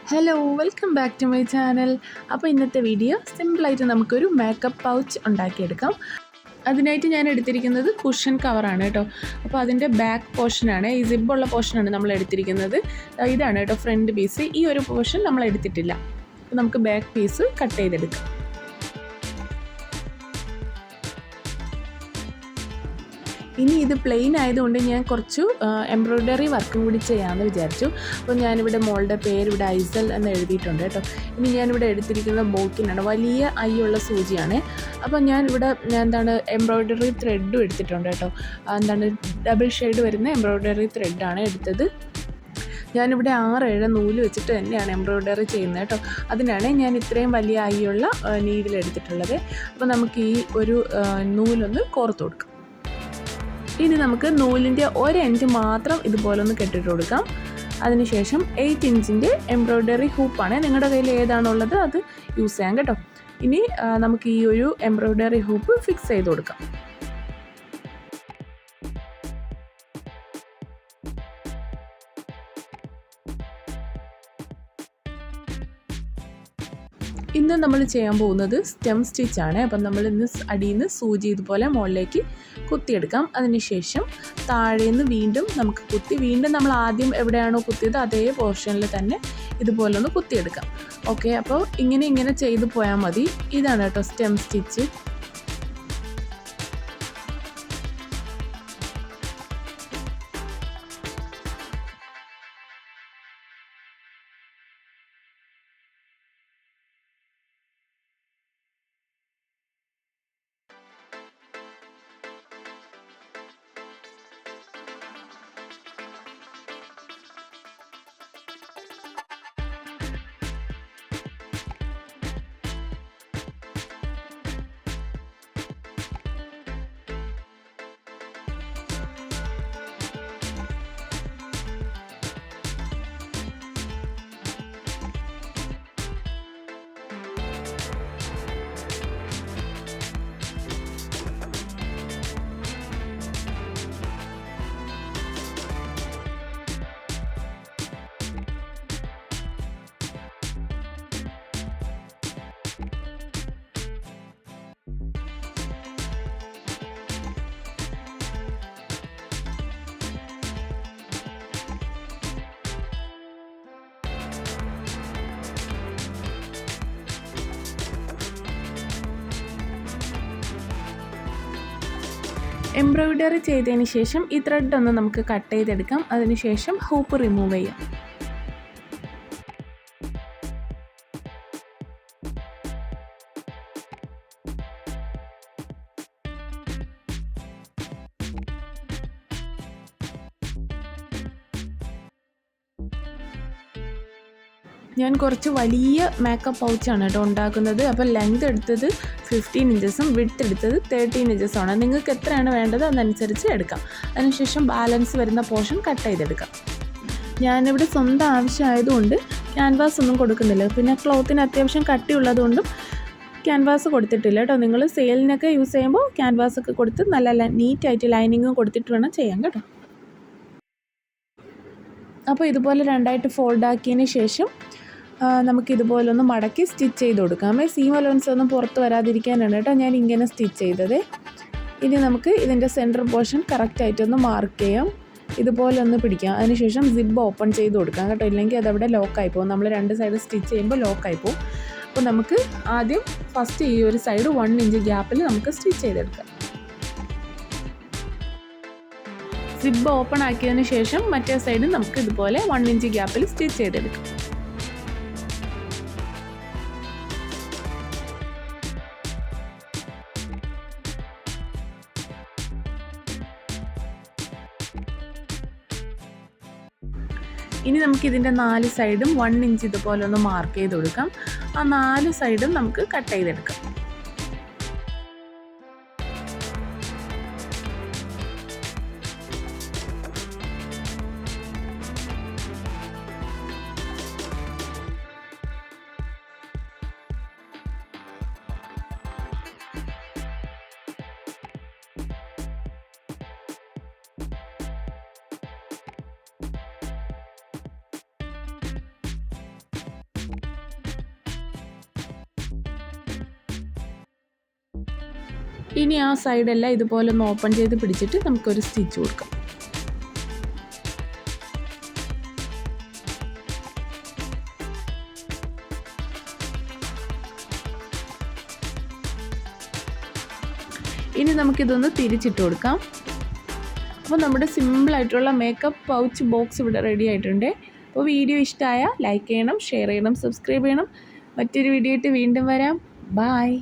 Hello welcome back to my channel. അപ്പോൾ ഇന്നത്തെ video സിമ്പിളായിട്ട് നമുക്കൊരു മേക്കപ്പ് പൗച്ച് ഉണ്ടാക്കിയെടുക്കാം. അതിനായിട്ട് ഞാൻ എടുത്തിരിക്കുന്നത് കുഷൻ കവറാണ് കേട്ടോ. അപ്പോൾ അതിൻ്റെ ബാക്ക് പോർഷനാണ്, ഈ സിബുള്ള പോർഷനാണ് നമ്മൾ എടുത്തിരിക്കുന്നത്. ഇതാണ് കേട്ടോ ഫ്രണ്ട് പീസ്. ഈ ഒരു പോർഷൻ നമ്മൾ എടുത്തിട്ടില്ല. അപ്പോൾ നമുക്ക് ബാക്ക് പീസ് കട്ട് ചെയ്തെടുക്കാം. ഇനി ഇത് പ്ലെയിൻ ആയതുകൊണ്ട് ഞാൻ കുറച്ച് എംബ്രോയ്ഡറി വർക്കും കൂടി ചെയ്യാമെന്ന് വിചാരിച്ചു. അപ്പോൾ ഞാനിവിടെ മോളുടെ പേര് ഇവിടെ ഐസൽ എന്ന് എഴുതിയിട്ടുണ്ട് കേട്ടോ. ഇനി ഞാനിവിടെ എടുത്തിരിക്കുന്ന ബോക്കിനാണ്, വലിയ ഐയുള്ള സൂചിയാണ്. അപ്പോൾ ഞാനിവിടെ എംബ്രോയ്ഡറി ത്രെഡും എടുത്തിട്ടുണ്ട് കേട്ടോ. ഡബിൾ ഷെയ്ഡ് വരുന്ന എംബ്രോയ്ഡറി ത്രെഡാണ് എടുത്തത്. ഞാനിവിടെ 6-7 നൂല് വെച്ചിട്ട് തന്നെയാണ് എംബ്രോയ്ഡറി ചെയ്യുന്നത് കേട്ടോ. അതിനാണ് ഞാൻ ഇത്രയും വലിയ ഐയുള്ള നീഡിൽ എടുത്തിട്ടുള്ളത്. അപ്പോൾ നമുക്ക് ഈ ഒരു നൂലൊന്ന് കോർത്ത് കൊടുക്കാം. ഇനി നമുക്ക് നൂലിൻ്റെ ഒരു എൻഡ് മാത്രം ഇതുപോലെ ഒന്ന് കെട്ടിട്ട് കൊടുക്കാം. അതിനുശേഷം 8 ഇഞ്ചിൻ്റെ എംബ്രോയ്ഡറി ഹൂപ്പാണ്, നിങ്ങളുടെ കയ്യിൽ ഏതാണുള്ളത് അത് യൂസ് ചെയ്യാം കേട്ടോ. ഇനി നമുക്ക് ഈ ഒരു എംബ്രോയ്ഡറി ഹൂപ്പ് ഫിക്സ് ചെയ്ത് കൊടുക്കാം. ഇന്ന് നമ്മൾ ചെയ്യാൻ പോകുന്നത് സ്റ്റെം സ്റ്റിച്ചാണ്. അപ്പം നമ്മൾ ഇന്ന് അടിയിൽ നിന്ന് സൂചി ഇതുപോലെ മുകളിലേക്ക് കുത്തിയെടുക്കാം. അതിനുശേഷം താഴേന്ന് വീണ്ടും നമുക്ക് വീണ്ടും നമ്മൾ ആദ്യം എവിടെയാണോ കുത്തിയത് അതേ പോർഷനിൽ തന്നെ ഇതുപോലെ ഒന്ന് കുത്തിയെടുക്കാം. ഓക്കെ, അപ്പോൾ ഇങ്ങനെ ചെയ്ത് പോയാൽ മതി. ഇതാണ് കേട്ടോ സ്റ്റെം സ്റ്റിച്ച്. എംബ്രോയ്ഡറി ചെയ്തതിന് ശേഷം ഈ ത്രെഡ് ഒന്ന് നമുക്ക് കട്ട് ചെയ്തെടുക്കാം. അതിനുശേഷം ഹൂപ്പ് റിമൂവ് ചെയ്യാം. ഞാൻ കുറച്ച് വലിയ മേക്കപ്പ് പൗച്ചാണ് കേട്ടോ ഉണ്ടാക്കുന്നത്. അപ്പോൾ ലെങ്ത് എടുത്തത് 15 ഇഞ്ചസും വിഡ്ത്ത് എടുത്തത് 13 ഇഞ്ചസുമാണ്. നിങ്ങൾക്ക് എത്രയാണ് വേണ്ടത് അതനുസരിച്ച് എടുക്കാം. അതിനുശേഷം ബാലൻസ് വരുന്ന പോർഷൻ കട്ട് ചെയ്തെടുക്കാം. ഞാനിവിടെ സ്വന്തം ആവശ്യമായതുകൊണ്ട് ക്യാൻവാസ് ഒന്നും കൊടുക്കുന്നില്ല. പിന്നെ ക്ലോത്തിന് അത്യാവശ്യം കട്ടിയുള്ളതുകൊണ്ടും ക്യാൻവാസ് കൊടുത്തിട്ടില്ല കേട്ടോ. നിങ്ങൾ സെയിലിനൊക്കെ യൂസ് ചെയ്യുമ്പോൾ ക്യാൻവാസൊക്കെ കൊടുത്ത് നല്ല നീറ്റായിട്ട് ലൈനിങ്ങും കൊടുത്തിട്ട് വേണം ചെയ്യാൻ കേട്ടോ. അപ്പോൾ ഇതുപോലെ രണ്ടായിട്ട് ഫോൾഡ് ആക്കിയതിന് ശേഷം നമുക്കിതുപോലെ ഒന്ന് മടക്കി സ്റ്റിച്ച് ചെയ്ത് കൊടുക്കാം. സീം അലോൺസ് ഒന്നും പുറത്ത് വരാതിരിക്കാനാണ് കേട്ടോ ഞാൻ ഇങ്ങനെ സ്റ്റിച്ച് ചെയ്തത്. ഇനി നമുക്ക് ഇതിൻ്റെ സെൻറ്റർ പോർഷൻ കറക്റ്റായിട്ടൊന്ന് മാർക്ക് ചെയ്യാം. ഇതുപോലെ ഒന്ന് പിടിക്കാം. അതിനുശേഷം സിബ് ഓപ്പൺ ചെയ്ത് കൊടുക്കാം കേട്ടോ, ഇല്ലെങ്കിൽ അതവിടെ ലോക്കായി പോകും. നമ്മൾ 2 സൈഡ് സ്റ്റിച്ച് ചെയ്യുമ്പോൾ ലോക്കായി പോകും. അപ്പോൾ നമുക്ക് ആദ്യം ഫസ്റ്റ് ഈ ഒരു സൈഡ് 1 ഇഞ്ച് ഗ്യാപ്പിൽ നമുക്ക് സ്റ്റിച്ച് ചെയ്തെടുക്കാം. സിബ് ഓപ്പൺ ആക്കിയതിന് ശേഷം മറ്റേ സൈഡ് നമുക്ക് ഇതുപോലെ 1 ഇഞ്ച് ഗ്യാപ്പിൽ സ്റ്റിച്ച് ചെയ്തെടുക്കാം. ഇനി നമുക്കിതിൻ്റെ 4 സൈഡും 1 ഇഞ്ച് ഇതുപോലെ ഒന്ന് മാർക്ക് ചെയ്ത് കൊടുക്കാം. ആ 4 സൈഡും നമുക്ക് കട്ട് ചെയ്തെടുക്കാം. ഇനി ആ സൈഡെല്ലാം ഇതുപോലെ ഒന്ന് ഓപ്പൺ ചെയ്ത് പിടിച്ചിട്ട് നമുക്കൊരു സ്റ്റിച്ച് കൊടുക്കാം. ഇനി നമുക്കിതൊന്ന് തിരിച്ചിട്ട് കൊടുക്കാം. അപ്പോൾ നമ്മുടെ സിമ്പിളായിട്ടുള്ള മേക്കപ്പ് പൗച്ച് ബോക്സ് ഇവിടെ റെഡി ആയിട്ടുണ്ട്. അപ്പോൾ വീഡിയോ ഇഷ്ടമായ ലൈക്ക് ചെയ്യണം, ഷെയർ ചെയ്യണം, സബ്സ്ക്രൈബ് ചെയ്യണം. മറ്റൊരു വീഡിയോ ആയിട്ട് വീണ്ടും വരാം. ബായ്.